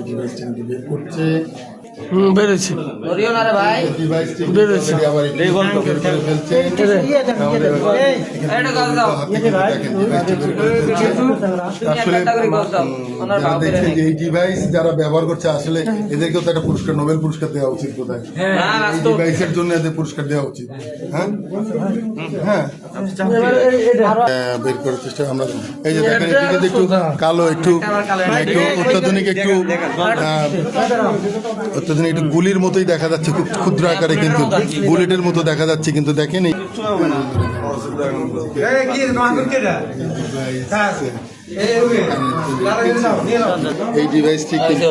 ডিভাইসটা কিন্তু বের করছে। বেড়েছে ডিভাইসটি বেড়েছে। আবার একটু বের করে ফেলছে। আসলে যারা দেখছে যে এই ডিভাইস যারা ব্যবহার করছে আসলে এদেরকেও তো একটা পুরস্কার, নোবেল পুরস্কার দেওয়া উচিত বোধহয়। এই ডিভাইসের জন্য এদের পুরস্কার দেওয়া উচিত। হ্যাঁ হ্যাঁ বের করার চেষ্টা আমরা এই যে দেখেন এটি কিন্তু একটু কালো, একটু একটু অত্যাধুনিক, একটু অত্যাধুনিক একটু গুলির মতোই দেখা যাচ্ছে, খুব ক্ষুদ্র আকারে কিন্তু বুলেটের মতো দেখা যাচ্ছে, কিন্তু দেখেন এই ডিভাইসটি কিন্তু